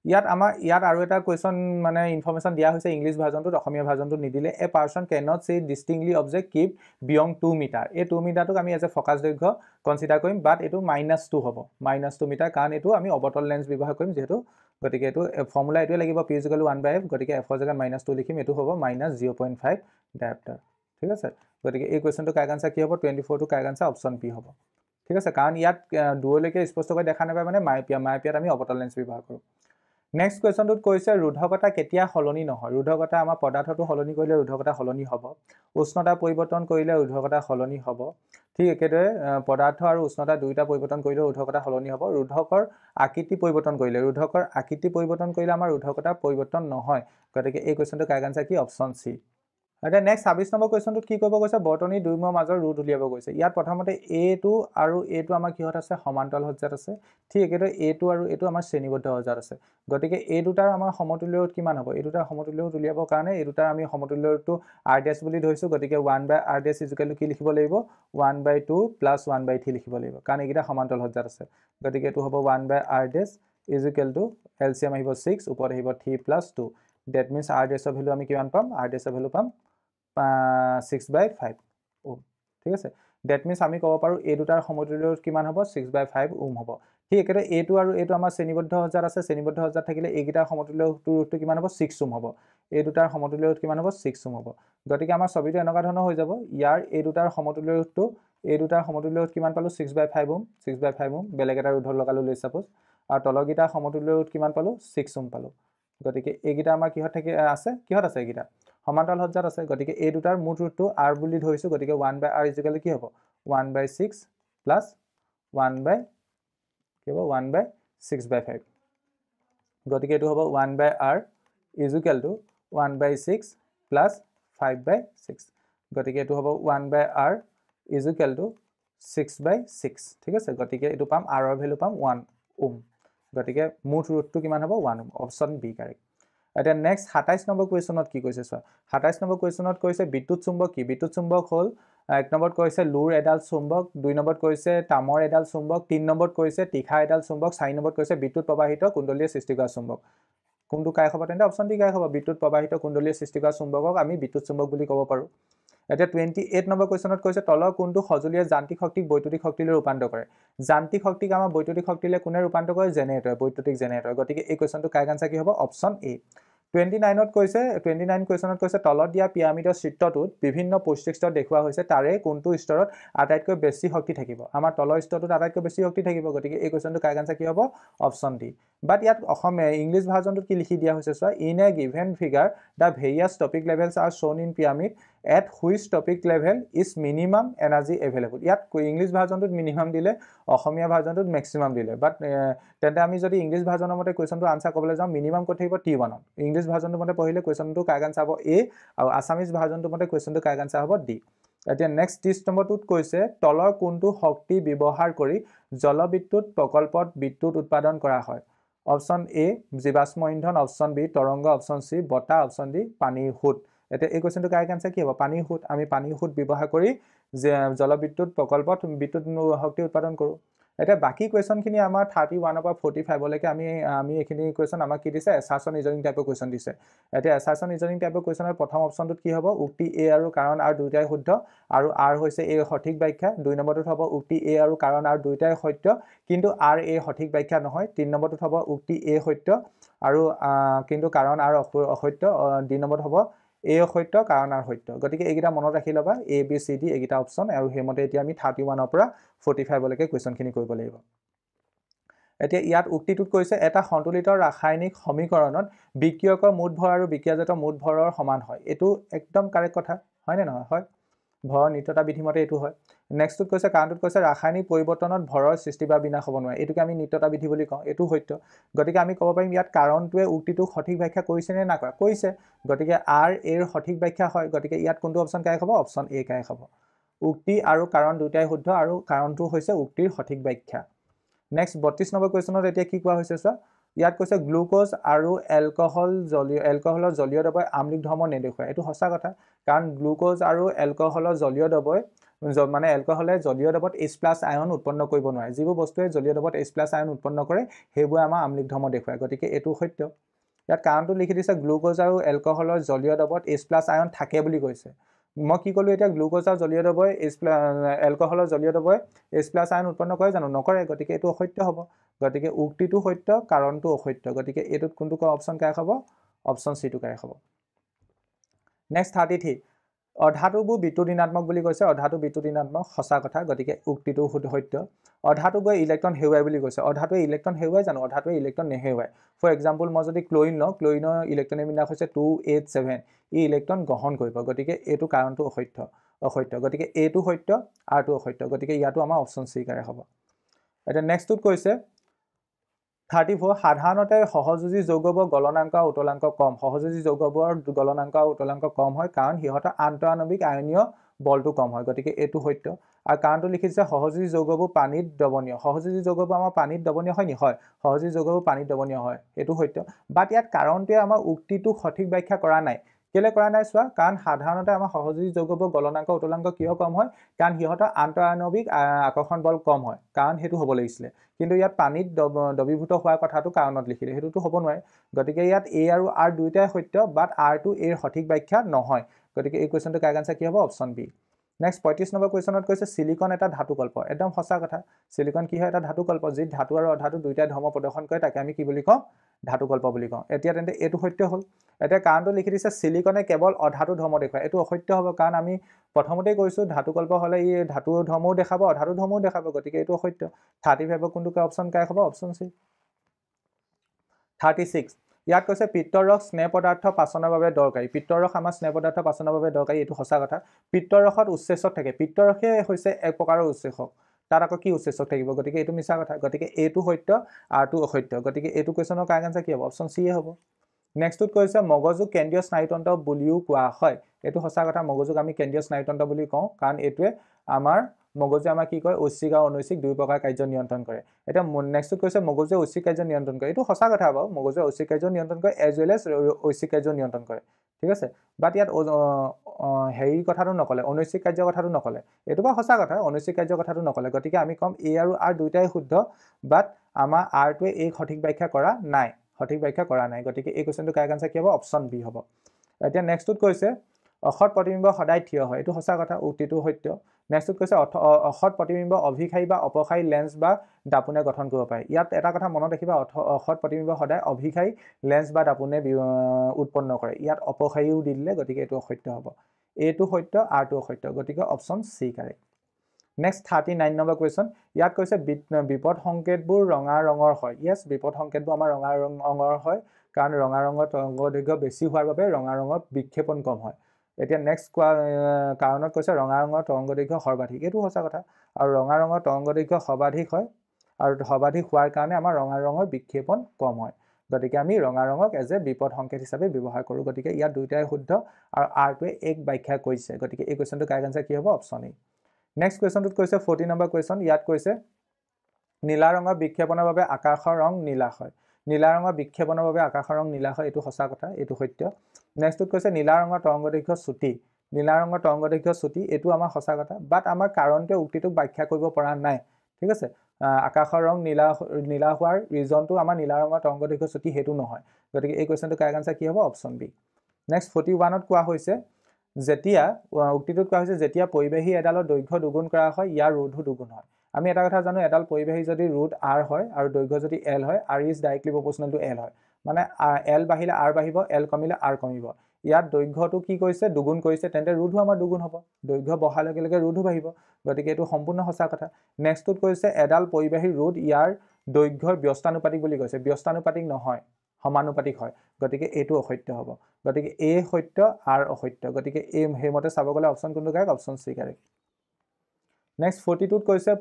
ইয়াত আৰু এটা কুৱেশ্যন মানে ইনফৰমেশ্যন দিয়া হৈছে ইংলিছ ভাৰ্জনটোত, অসমীয়া ভাৰ্জনটোত নিদিলে। A person can not see distinctly object keep being 2 metre. এই 2 মিটাৰটোক আমি এজ এ ফকাছ দৈৰ্ঘ্য কনচিডাৰ কৰিম, বাট এইটো -2 হ'ব, -2 মিটাৰ, কাৰণ এইটো আমি অৱতল লেন্স ব্যৱহাৰ কৰিম যিহেতু। গতিকে এইটো ফৰ্মুলা এইটোৱে লাগিব, P is equal to 1/f, গতিকে এফৰ জেগাত -2 লিখিম, এইটো হ'ব -0.5 ডায়প্টাৰ। ঠিক আছে, গতিকে এই কুৱেশ্যনটো কাৰেক্ট আনসাৰ কি হ'ব, 24টো কাৰেক্ট আনসাৰ অপশ্যন বি হ'ব। ঠিক আছে, কাৰণ ইয়াত দূৰলৈকে স্পষ্টকৈ দেখা নাপায় মানে মায়পিয়াত আমি অৱতল লেন্স ব্যৱহাৰ কৰোঁ। নেক্সট কুৱেশ্যনটোত কৈছে ৰোধকতা কেতিয়া সলনি নহয়। ৰোধকতা আমাৰ পদাৰ্থটো সলনি কৰিলে ৰোধকতা সলনি হ'ব, উষ্ণতা পৰিৱৰ্তন কৰিলে ৰোধকতা সলনি হ'ব। ঠিক একেদৰে পদাৰ্থ আৰু উষ্ণতা দুয়োটা পৰিৱৰ্তন কৰিলেও ৰোধকতা সলনি হ'ব। ৰোধকৰ আকৃতি পৰিৱৰ্তন কৰিলে আমাৰ ৰোধকতা পৰিৱৰ্তন নহয়। গতিকে এই কুৱেশ্যনটো কাৰেক্ট আনসাৰ কি, অপশ্যন চি। এতিয়া নেক্সট 26 নম্বৰ কুৱেশ্যনটোত কি কৰিব কৈছে, বৰ্তনী দুইমুৰ মাজৰ ৰোধ উলিয়াব কৈছে। ইয়াত প্ৰথমতে এটো আৰু এটো আমাৰ কিহত আছে, সমান্তৰাল সজ্জাত আছে। ঠিক একেদৰে এটো আৰু এটো আমাৰ শ্ৰেণীবদ্ধ সজ্জাত আছে। গতিকে এই দুটাৰ আমাৰ সমতুল্য ৰোধ কিমান হ'ব, এই দুটাৰ সমতুল্য ৰোধ উলিয়াবৰ কাৰণে এই দুটাৰ আমি সমতুল্য ৰোধটো r' বুলি ধৰিছোঁ। গতিকে 1/r' ইকুৱেল টু কি লিখিব লাগিব, 1/2 + 1/3 লিখিব লাগিব, কাৰণ এইকেইটা সমান্তৰাল সজ্জাত আছে। গতিকে এইটো হ'ব 1/r' ইকুৱেল টু এলচিএম আহিব 6, ওপৰত আহিব 3 + 2। ডেট মিনছ r' ভেলু আমি কিমান পাম, r' ভেলু পাম 6/5 ওম। ঠিক আছে, ডেট মিনছ আমি ক'ব পাৰোঁ এই দুটাৰ সমতুল্য ৰোধ কিমান হ'ব, 6/5 ওম হ'ব। ঠিক একেদৰে এইটো আৰু এইটো আমাৰ শ্ৰেণীবদ্ধ সজ্জাত আছে, শ্ৰেণীবদ্ধ সজ্জাত থাকিলে এইকেইটাৰ সমতুল্য ৰোধটো কিমান হ'ব, 6 ওম হ'ব। এই দুটাৰ সমতুল্য ৰোধ কিমান হ'ব, 6 ওম হ'ব। গতিকে আমাৰ ছবিটো এনেকুৱা ধৰণৰ হৈ যাব, ইয়াৰ এই দুটাৰ সমতুল্য ৰোধটো, এই দুটাৰ সমতুল্য ৰোধ কিমান পালোঁ, 6/5 ওম, 6/5 ওম। বেলেগ এটা ৰোধত লগালোঁ লৈ ছাপোজ, আৰু তলৰকেইটাৰ সমতুল্য ৰোধ কিমান পালোঁ, 6 ওম পালোঁ। গতিকে এইকেইটা আমাৰ কিহত আছে এইকেইটা সমান্তৰাল সজ্জাত আছে। গতিকে এই দুটাৰ মুঠ ৰোধটো r বুলি ধৰিছোঁ। গতিকে 1/r ইকুৱেল টু কি হ'ব, 1/6 প্লাছ 1/6/5। গতিকে এইটো হ'ব 1/r ইকুৱেল টু 1/6 প্লাছ 5/6। গতিকে এইটো হ'ব 1/r ইকুৱেল টু 6/6। ঠিক আছে, গতিকে এইটো পাম, r ৰ ভেলু পাম 1 ওম। গতিকে মুঠ ৰোধটো কিমান হ'ব, 1 ওম, অপশ্যন বি কাৰেক্ট। এতিয়া নেক্সট 27 নম্বৰ কুৱেশ্যনত কি কৈছে চোৱা, 27 নম্বৰ কুৱেশ্যনত কৈছে বিদ্যুৎ চুম্বক কি। বিদ্যুৎ চুম্বক হ'ল 1 নম্বৰত কৈছে লোৰ এডাল চুম্বক, 2 নম্বৰত কৈছে তামৰ এডাল চুম্বক, 3 নম্বৰত কৈছে তীখা এডাল চুম্বক, 4 নম্বৰত কৈছে বিদ্যুৎ প্ৰবাহিত কুণ্ডলীয়ে সৃষ্টি কৰা চুম্বক। কোনটো কাৰেক্ট হ'ব, তেন্তে অপশ্যন ডি কাৰেক্ট হ'ব। বিদ্যুৎ প্ৰবাহিত কুণ্ডলীয়ে সৃষ্টি কৰা চুম্বকক আমি বিদ্যুৎ চুম্বক বুলি ক'ব পাৰোঁ। এতিয়া 28 নম্বৰ কুৱেশ্যনত কৈছে তলৰ কোনটো সঁজুলিয়ে যান্ত্ৰিক শক্তিক বৈদ্যুতিক শক্তিলৈ ৰূপান্তৰ কৰে। যান্ত্ৰিক শক্তিক আমাৰ বৈদ্যুতিক শক্তিলৈ কোনে ৰূপান্তৰ কৰে, জেনেৰেটৰ, বৈদ্যুতিক জেনেৰেটৰ। গতিকে এই কুৱেশ্যনটো কাৰেক্ট আনসাৰ কি হ'ব, অপশ্যন এ। 29 কুৱেশ্যনত কৈছে তলত দিয়া পিৰামিডৰ চিত্ৰটোত বিভিন্ন পৌষ্টিক স্তৰ দেখুওৱা হৈছে, তাৰে কোনটো স্তৰত আটাইতকৈ বেছি শক্তি থাকিব। আমাৰ তলৰ স্তৰটোত আটাইতকৈ বেছি শক্তি থাকিব। গতিকে এই কুৱেশ্যনটো কাৰেক্ট আনসাৰ কি হ'ব, অপশ্যন ডি। বাট ইয়াত ইংলিছ ভাৰ্জনটোত কি লিখি দিয়া হৈছে চোৱা, in a given figure the various topic levels R shown in pyramid at which topic level is minimum energy available ইয়াত ইংলিশ ভাৰ্জনটোত মিনিমাম দিলে অসমীয়া ভাৰ্জনটোত ম্যাক্সিমাম দিলে বাট তেন্তে আমি যদি ইংলিশ ভাৰ্জনৰ মতে কোৱেশ্চনটো আনসাৰ কৰিবলৈ যাওঁ মিনিমাম কৈ থাকিব T1 ইংলিশ ভাৰ্জনটো মতে পঢ়িলে কোৱেশ্চনটো কাৰেক্ট আনসাৰ হ'ব A আৰু আসামিজ ভাৰ্জনটো মতে কোৱেশ্চনটো কাৰেক্ট আনসাৰ হ'ব D এতিয়া নেক্সট 30 নম্বৰটোত কৈছে তলৰ কোনটো শক্তি ব্যৱহাৰ কৰি জলবিদ্যুৎ প্ৰকল্পত বিদ্যুৎ উৎপাদন কৰা হয় অপচন A জীৱাশ্ম ইন্ধন অপচন B তৰংগ অপচন C বতাহ অপচন D পানীৰ সোঁত এটা এই কোৱেশ্চনটো কাৰেক্ট আনসাৰ কি হ'ব পানীৰ সোঁত আমি পানীৰ সোঁত ব্যৱহাৰ কৰি জলবিদ্যুৎ প্ৰকল্পত বিদ্যুৎ শক্তি উৎপাদন কৰো এটা বাকি কোৱেশ্চনখিনি আমাৰ 31 পৰা 45 লৈকে আমি এখিনি কোৱেশ্চন আমাক কি দিছে এছাৰছন ৰিজনিং টাইপৰ কোৱেশ্চন দিছে এটা এছাৰছন ৰিজনিং টাইপৰ কোৱেশ্চনৰ প্ৰথম অপচনটোত কি হ'ব উক্তি A আৰু কাৰণ R দুইটাই শুদ্ধ আৰু R হৈছে A সঠিক ব্যাখ্যা দুই নম্বৰটোত হ'ব উক্তি A আৰু কাৰণ R দুইটাই সত্য কিন্তু R A সঠিক ব্যাখ্যা নহয় তিন নম্বৰটোত হ'ব উক্তি A সত্য আৰু কিন্তু কাৰণ R অসত্য দুই নম্বৰত হ'ব A অসত্য কাৰণ R সত্য গতিকে এইকেইটা মনত ৰাখি লবা A B C D এইকেইটা অপচন আৰু হেমতে এতিয়া আমি 31 ৰ পৰা 45 লৈকে কোৱেশ্চনখিনি কৰিব লাগিব এতিয়া ইয়াত উক্তিটোত কৈছে এটা সন্তুলিত ৰাসায়নিক সমীকৰণত বিক্ৰিয়কৰ মুঠ ভৰ আৰু বিক্ৰিয়াজাত মুঠ ভৰৰ সমান হয় এটো একদম কাৰেক্ট কথা হয় নে নহয় হয় ভৰৰ নিত্যতা বিধিমতে এটো হয় নেক্সটত কৈছে কাৰণটোত কৈছে ৰাসায়নিক পৰিৱৰ্তনত ভৰৰ সৃষ্টি বা বিনাশ হ'ব নোৱাৰে এটোকে আমি নিত্যতা বিধি বুলি কওঁ এটো সত্য গতিকে আমি ক'ব পাৰিম ইয়াত কাৰণটোৱে উক্তিটো সঠিক ব্যাখ্যা কৰিছে নে না কৰা কৈছে গতিকে R এৰ সঠিক ব্যাখ্যা হয় গতিকে ইয়াত কোনটো অপচন কাৰেক্ট হ'ব অপচন A কাৰেক্ট হ'ব উক্তি আৰু কাৰণ দুটাই শুদ্ধ আৰু কাৰণটো হৈছে উক্তিৰ সঠিক ব্যাখ্যা নেক্সট 32 নম্বৰ কোৱেশ্চনত এতিয়া কি কোৱা হৈছে চোৱা ইয়াত কৈছে গ্লুকোজ আৰু এলকহলৰ জলীয় দ্ৰৱই আম্লিক ধৰ্ম নেদেখুৱায় এটো সঁচা কথা কাৰণ গ্লুকোজ আৰু এলকহলৰ জলীয় দ্ৰৱই মানে এলকহলে জলীয় দ্ৰৱত H+ আয়ন উৎপন্ন কৰিব নোৱাৰে যিবোৰ বস্তুৱে জলীয় দ্ৰৱত H+ আয়ন উৎপন্ন কৰে সেইবোৰ আমাৰ আম্লিক ধৰ্ম দেখুৱায় গতিকে এটো সত্য ইয়াত কাৰণটো লিখি দিছে গ্লুকোজ আৰু এলকহলৰ জলীয় দ্ৰৱত H+ আয়ন থাকে বুলি কৈছে মই কি কলো এতিয়া গ্লুকোজ আৰু জলীয় দ্ৰৱই এলকহলৰ জলীয় দ্ৰৱই H+ আয়ন উৎপন্ন কৰে জানো নকৰে গতিকে এটো অসত্য হ'ব গতিকে উক্তিটো সত্য কাৰণটো অসত্য গতিকে এটোত কোনটো অপচন কাৰেক্ট হ'ব অপচন C টো কাৰেক্ট হ'ব নেক্সট 33 অধাতুবোৰ বিদ্যুৎ ঋণাত্মক বুলি কৈছে অধাতু বিদ্যুৎ ঋণাত্মক সঁচা কথা গতিকে উক্তিটো সত্য অধাতুবোৰ ইলেক্ট্ৰন হেৰুৱাই বুলি কৈছে অধাতুৱে ইলেক্ট্ৰন হেৰুৱাই জানো অধাতুৱে ইলেক্ট্ৰন নেহেৰুৱাই ফৰ এক্সাম্পল মই যদি ক্লোৰিন লওঁ ক্লোৰিনৰ ইলেক্ট্ৰনৰ বিন্যাস হৈছে 287 ই ইলেক্ট্ৰন গ্ৰহণ কৰিব গতিকে এটো কাৰণটো অসত্য গতিকে এটো সত্য আৰটো অসত্য গতিকে ইয়াটো আমাৰ অপচন C কাৰেক্ট হ'ব এটা নেক্সটত কৈছে 34 সাধাৰণতে সহযোজী যৌগবোৰ গলনাঙ্ক আৰু উতলাঙ্ক কম সহযোজী যৌগবোৰ গলনাঙ্ক আৰু উতলাঙ্ক কম হয় কাৰণ হিহতৰ আন্তঃআণৱিক আয়নীয় বলটো কম হয় গতিকে এটো সত্য আৰু কাৰণটো লিখিছে সহযোজী যৌগবোৰ পানীত দ্ৰৱণীয় সহযোজী যৌগবোৰ আমাৰ পানীত দ্ৰৱণীয় হয় নি হয় সহযোজী যৌগবোৰ পানীত দ্ৰৱণীয় হয় এটো সত্য বাট ইয়াত কাৰণটোৱে আমাৰ উক্তিটো সঠিক ব্যাখ্যা কৰা নাই কেলে কৰা নাই চোৱা কাৰণ সাধাৰণতে আমাৰ সহযোজী যৌগবোৰ গলনাঙ্ক উতলাঙ্ক কিয় কম হয় কাৰণ হিহতৰ আন্তঃআণৱিক আকৰ্ষণ বল কম হয় কাৰণ হেতু হ'ব লাগিছিল কিন্তু ইয়াত পানীত দ্ৰৱীভূত হোৱাৰ কথাটো কাৰণত লিখিলে হেতুটো হ'ব নোৱাৰে গতিকে ইয়াত A আৰু R দুইটাই সত্য বাট R টো A ৰ সঠিক ব্যাখ্যা নহয় গতিকে এই কোৱেশ্চনটো কাৰেক্ট আনসাৰ কি হ'ব অপচন B নেক্সট 35 নম্বৰ কোৱেশ্চনত কৈছে সিলিকন এটা ধাতুকল্প একদম সঁচা কথা সিলিকন কি হয় এটা ধাতুকল্প যি ধাতু আৰু অধাতু দুইটা ধৰ্ম প্ৰদৰ্শন কৰে তাকে আমি কি বুলি কওঁ ধাতুকল্প বুলি কওঁ এতিয়া তেন্তে এটো সত্য হ'ল এতিয়া কাৰণটো লিখি দিছে সিলিকনে কেৱল অধাতু ধৰ্ম দেখুৱায় এটো অসত্য হ'ব কাৰণ আমি প্ৰথমতে কৈছো ধাতুকল্প হলে ই ধাতু ধৰ্মও দেখাব অধাতু ধৰ্মও দেখাব গতিকে এটো অসত্য 35 কোনটো অপচন কাৰেক্ট হ'ব অপচন C 36 ইয়াত কৈছে পিত্তৰস স্নেহ পদাৰ্থ পাচনৰ বাবে দৰকাৰী পিত্তৰস আমাৰ স্নেহ পদাৰ্থ পাচনৰ বাবে দৰকাৰী এটো সঁচা কথা পিত্তৰসত উৎসেচক থাকে পিত্তৰসে হৈছে এক প্ৰকাৰৰ উৎসেচক তাত আকৌ কি উৎসেচক থাকিব গতিকে এটো মিছা কথা গতিকে এটো সত্য আৰটো অসত্য গতিকে এটো কোৱেশ্চনৰ কাৰেক্ট আনসাৰ কি হ'ব অপচন C হ'ব নেক্সটত কৈছে মগজু কেন্দ্ৰীয় স্নায়ুতন্ত্ৰ বুলিও কোৱা হয় এটো সঁচা কথা মগজুক আমি কেন্দ্ৰীয় স্নায়ুতন্ত্ৰ বুলি কওঁ কাৰণ এটোৱে আমাৰ মগজুৱে আমাৰ কি কয় ঐচ্ছিক আৰু অনৈচ্ছিক দুই প্ৰকাৰ কাৰ্য নিয়ন্ত্ৰণ কৰে এটা নেক্সটত কৈছে মগজুৱে ঐচ্ছিক কাৰ্য নিয়ন্ত্ৰণ কৰে এটো সঁচা কথা বাৰু মগজুৱে ঐচ্ছিক কাৰ্য নিয়ন্ত্ৰণ কৰে এজ ৱেল এজ ঐচ্ছিক কাৰ্য নিয়ন্ত্ৰণ কৰে ঠিক আছে বাট ইয়াত হেৰি কথাটো নকলে অনৈচ্ছিক কাৰ্য কথাটো নকলে এটো বা সঁচা কথা অনৈচ্ছিক কাৰ্য কথাটো নকলে গতিকে আমি কম A আৰু R দুইটাই শুদ্ধ বাট আমাৰ R টোৱে এই সঠিক ব্যাখ্যা কৰা নাই গতিকে এই কোৱেশ্চনটো কাৰেক্ট আনসাৰ কি হ'ব অপচন B হ'ব এতিয়া নেক্সটত কৈছে অসৎ প্ৰতিবিম্ব সদায় থিয় হয় এটো সঁচা কথা উক্তিটো সত্য নেক্সটত কৈছে অসৎ প্ৰতিবিম্ব অভিখায়ী বা অপখায়ী লেন্স বা দাপোনে গঠন কৰিব পাৰে ইয়াত এটা কথা মনত ৰাখিবা অসৎ প্ৰতিবিম্ব সদায় অভিখায়ী লেন্স বা দাপোনে উৎপন্ন কৰে ইয়াত অপখায়ীও দি দিলে গতিকে এটো অসত্য হ'ব এটো সত্য আৰটো অসত্য গতিকে option C correct next 39 number question ইয়াত কৈছে বিপদ সংকেতবোৰ ৰঙা ৰঙৰ হয় ইয়েস বিপদ সংকেতবোৰ আমাৰ ৰঙা ৰঙৰ হয় কাৰণ ৰঙা ৰঙৰ তৰংগ দৈৰ্ঘ্য বেছি হোৱাৰ বাবে ৰঙা ৰঙৰ বিক্ষেপণ কম হয় এতিয়া নেক্সট কাৰণত কৈছে ৰঙা ৰঙৰ তৰংগ দৈৰ্ঘ্য সৰ্বাধিক, এইটো সঁচা কথা। আৰু ৰঙা ৰঙৰ তৰংগ দৈৰ্ঘ্য সৰ্বাধিক হয় আৰু সৰ্বাধিক হোৱাৰ কাৰণে আমাৰ ৰঙা ৰঙৰ বিক্ষেপণ কম হয়, গতিকে আমি ৰঙা ৰঙক এজ এ বিপদ সংকেত হিচাপে ব্যৱহাৰ কৰোঁ। গতিকে ইয়াত দুইটাই শুদ্ধ আৰু আৰটোৱে এক ব্যাখ্যা কৰিছে, গতিকে এই কুৱেশ্যনটো কাৰেক্ট আনচাৰ কি হ'ব? Option A. নেক্সট কুৱেশ্যনটোত কৈছে 40 নম্বৰ কুৱেশ্যন, ইয়াত কৈছে নীলা ৰঙৰ বিক্ষেপণৰ বাবে আকাশৰ ৰং নীলা হয়। নীলা ৰঙৰ বিক্ষেপণৰ বাবে আকাশৰ ৰং নীলা হয়, এইটো সঁচা কথা, এইটো সত্য। নেক্সটটোত কৈছে নীলা ৰঙৰ তৰংগ দৈৰ্ঘ্য চুটি। নীলা ৰঙৰ তৰংগ দৈৰ্ঘ্য চুটি, এইটো আমাৰ সঁচা কথা, বাট আমাৰ কাৰণটোৱে উক্তিটোক ব্যাখ্যা কৰিব পৰা নাই, ঠিক আছে। আকাশৰ ৰং নীলা হোৱাৰ ৰিজনটো আমাৰ নীলা ৰঙৰ তৰংগ দৈৰ্ঘ্য চুটি সেইটো নহয়, গতিকে এই কুৱেশ্যনটো কাৰেক্ট আনচাৰ কি হ'ব? Option B. নেক্সট 41ত কোৱা হৈছে যেতিয়া উক্তিটোত কোৱা হৈছে যেতিয়া পৰিবাহী এডালৰ দৈৰ্ঘ্য দুগুণ কৰা হয় ইয়াৰ ৰোধো দুগুণ হয়। আমি এটা কথা জানো, এডাল পৰিবাহী যদি ৰোধ আৰ হয় আৰু দৈৰ্ঘ্য যদি এল হয়, R is directly proportional to L হয়, মানে এল বাঢ়িলে আৰ বাঢ়িব, এল কমিলে আৰ কমিব। ইয়াত দৈৰ্ঘ্যটো কি কৰিছে? দুগুণ কৰিছে, তেন্তে ৰোধো আমাৰ দুগুণ হ'ব, দৈৰ্ঘ্য বঢ়াৰ লগে লগে ৰোধো বাঢ়িব, গতিকে এইটো সম্পূৰ্ণ সঁচা কথা। নেক্সটটোত কৈছে এডাল পৰিবাহীৰ ৰোধ ইয়াৰ দৈৰ্ঘ্যৰ ব্যস্তানুপাতিক বুলি কৈছে, ব্যস্তানুপাতিক নহয়, সমানুপাতিক হয়, গতিকে এইটো অসত্য হ'ব। গতিকে এ সত্য, আৰ অসত্য, গতিকে এই সেইমতে চাব গ'লে অপশ্যন কোনটো correct? Option C correct. Next 42ত কৈছে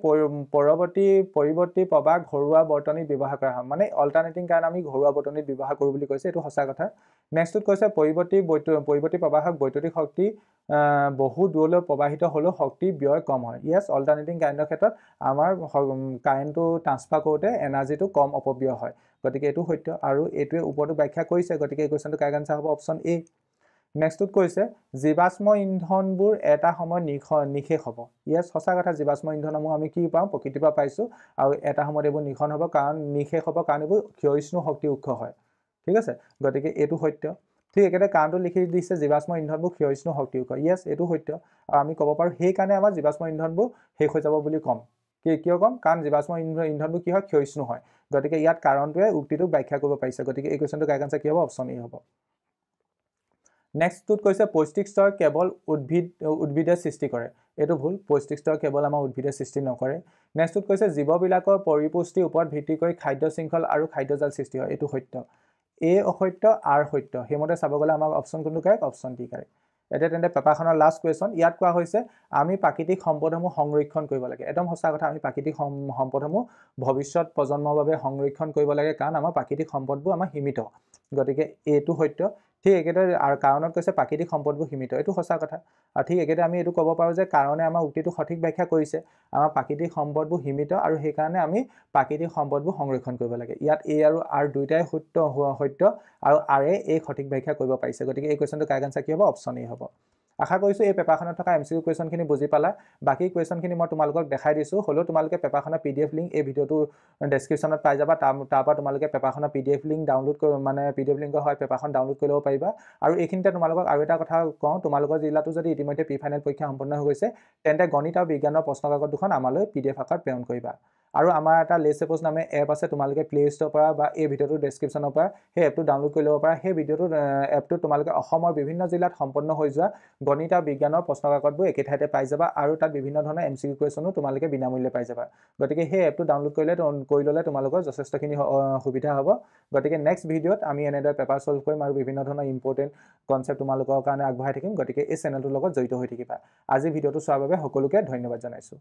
পৰিৱৰ্তী প্ৰবাহ ঘৰুৱা বৰ্তনীত ব্যৱহাৰ কৰা হয়, মানে অল্টাৰনেটিং কাৰেণ্ট আমি ঘৰুৱা বৰ্তনীত ব্যৱহাৰ কৰোঁ বুলি কৈছে, এইটো সঁচা কথা। নেক্সটটোত কৈছে পৰিৱৰ্তী প্ৰবাহক বৈদ্যুতিক শক্তি বহু দূৰলৈ প্ৰবাহিত হ'লেও শক্তি ব্যয় কম হয়। ইয়েছ, অল্টাৰনেটিং কাৰেণ্টৰ ক্ষেত্ৰত আমাৰ কাৰেণ্টটো ট্ৰান্সফাৰ কৰোঁতে এনাৰ্জিটো কম অপব্যয় হয়, গতিকে এইটো সত্য আৰু এইটোৱে ওপৰতো ব্যাখ্যা কৰিছে, গতিকে এই কুৱেশ্যনটো কাৰেক্ট আনচাৰ হ'ব অপশ্যন এ। নেক্সটটোত কৈছে জীৱাশ্ম ইন্ধনবোৰ এটা সময়ত নিশেষ হ'ব। ইয়েছ, সঁচা কথা, জীৱাশ্ম ইন্ধনসমূহ আমি কি পাওঁ? প্ৰকৃতিৰ পৰা পাইছোঁ, আৰু এটা সময়ত এইবোৰ নিশেষ হ'ব কাৰণ এইবোৰ ক্ষয়িষ্ণু শক্তি উৎস হয়, ঠিক আছে, গতিকে এইটো সত্য। ঠিক একেদৰে কাৰণটো লিখি দিছে জীৱাশ্ম ইন্ধনবোৰ ক্ষয়িষ্ণু শক্তি উৎস, ইয়েছ, এইটো সত্য। আৰু আমি ক'ব পাৰোঁ সেইকাৰণে আমাৰ জীৱাশ্ম ইন্ধনবোৰ শেষ হৈ যাব বুলি ক'ম, কিয় ক'ম? কাৰণ জীৱাশ্ম ইন্ধনবোৰ কি হয়? ক্ষয়িষ্ণু হয়, গতিকে ইয়াত কাৰণটোৱে উক্তিটোক ব্যাখ্যা কৰিব পাৰিছে, গতিকে এই কুৱেশ্যনটো কাৰেক্ট আনচাৰ কি হ'ব? অপশ্যন এ হ'ব। নেক্সটটোত কৈছে পৌষ্টিক স্তৰ কেৱল উদ্ভিদে সৃষ্টি কৰে, এইটো ভুল, পৌষ্টিক স্তৰ কেৱল আমাৰ উদ্ভিদে সৃষ্টি নকৰে। নেক্সটটোত কৈছে জীৱবিলাকৰ পৰিপুষ্টিৰ ওপৰত ভিত্তি কৰি খাদ্য শৃংখল আৰু খাদ্যজাল সৃষ্টি হয়, এইটো সত্য। এ অসত্য, আৰ সত্য, সেইমতে চাব গ'লে আমাৰ অপশ্যন কোনটো কাৰেক্ট? Option D correct. এতিয়া তেন্তে পেপাৰখনৰ লাষ্ট কুৱেশ্যন, ইয়াত কোৱা হৈছে আমি প্ৰাকৃতিক সম্পদসমূহ সংৰক্ষণ কৰিব লাগে, একদম সঁচা কথা, আমি প্ৰাকৃতিক সম্পদসমূহ ভৱিষ্যত প্ৰজন্মৰ বাবে সংৰক্ষণ কৰিব লাগে, কাৰণ আমাৰ প্ৰাকৃতিক সম্পদবোৰ আমাৰ সীমিত, গতিকে এইটো সত্য। ঠিক একেদৰে আৰু কাৰণত কৈছে প্ৰাকৃতিক সম্পদবোৰ সীমিত, এইটো সঁচা কথা। আৰু ঠিক একেদৰে আমি এইটো ক'ব পাৰোঁ যে কাৰণে আমাৰ উক্তিটো সঠিক ব্যাখ্যা কৰিছে, আমাৰ প্ৰাকৃতিক সম্পদবোৰ সীমিত আৰু সেইকাৰণে আমি প্ৰাকৃতিক সম্পদবোৰ সংৰক্ষণ কৰিব লাগে। ইয়াত এ আৰু আৰ দুইটাই সত্য আৰু আৰে এই সঠিক ব্যাখ্যা কৰিব পাৰিছে, গতিকে এই কুৱেশ্যনটো কাৰেক্ট আনচাৰ কি হ'ব? অপশ্যন এ হ'ব। আশা কৰিছোঁ এই পেপাৰখনত থকা MCQ কুৱেশ্যনখিনি বুজি পালা। বাকী কুৱেশ্যনখিনি মই তোমালোকক দেখাই দিছোঁ, হ'লেও তোমালোকে পেপাৰখনৰ PDF লিংক এই ভিডিঅ'টোৰ ডেছক্ৰিপশ্যনত পাই যাবা, তাৰ পৰা তোমালোকে পেপাৰখনৰ PDF লিংক ডাউনলোড কৰি, মানে PDF লিংকৰ হয় পেপাৰখন ডাউনলোড কৰি ল'ব পাৰিবা। আৰু এইখিনিতে তোমালোকক আৰু এটা কথা কওঁ, তোমালোকৰ জিলাতো যদি ইতিমধ্যে প্ৰি ফাইনেল পৰীক্ষা সম্পন্ন হৈ গৈছে, তেন্তে গণিত আৰু বিজ্ঞানৰ প্ৰশ্ন কাকত দুখন আমালৈ PDF আকাৰত প্ৰেৰণ কৰিবা। আৰু আমাৰ এটা লেছ এপ'জ নামে এপ আছে, তোমালোকে প্লে ষ্ট'ৰৰ পৰা বা এই ভিডিঅ'টোৰ ডেছক্ৰিপশ্যনৰ পৰা সেই এপটো ডাউনলোড কৰি ল'ব পাৰা। সেই এপটোত তোমালোকে অসমৰ বিভিন্ন জিলাত সম্পন্ন হৈ যোৱা গণিত আৰু বিজ্ঞানৰ প্ৰশ্ন কাকতবোৰ একে ঠাইতে পাই যাবা, আৰু তাত বিভিন্ন ধৰণৰ MCQ কুৱেশ্যনো তোমালোকে বিনামূল্যে পাই যাবা। গতিকে সেই এপটো ডাউনলোড কৰি ল'লে তোমালোকৰ যথেষ্টখিনি সুবিধা হ'ব। গতিকে নেক্সট ভিডিঅ'ত আমি এনেদৰে পেপাৰ ছল্ভ কৰিম আৰু বিভিন্ন ধৰণৰ ইম্পৰ্টেণ্ট কনচেপ্ট তোমালোকৰ কাৰণে আগবঢ়াই থাকিম, গতিকে এই চেনেলটোৰ লগত জড়িত হৈ থাকিবা। আজি ভিডিঅ'টো চোৱাৰ বাবে সকলোকে ধন্যবাদ জনাইছোঁ।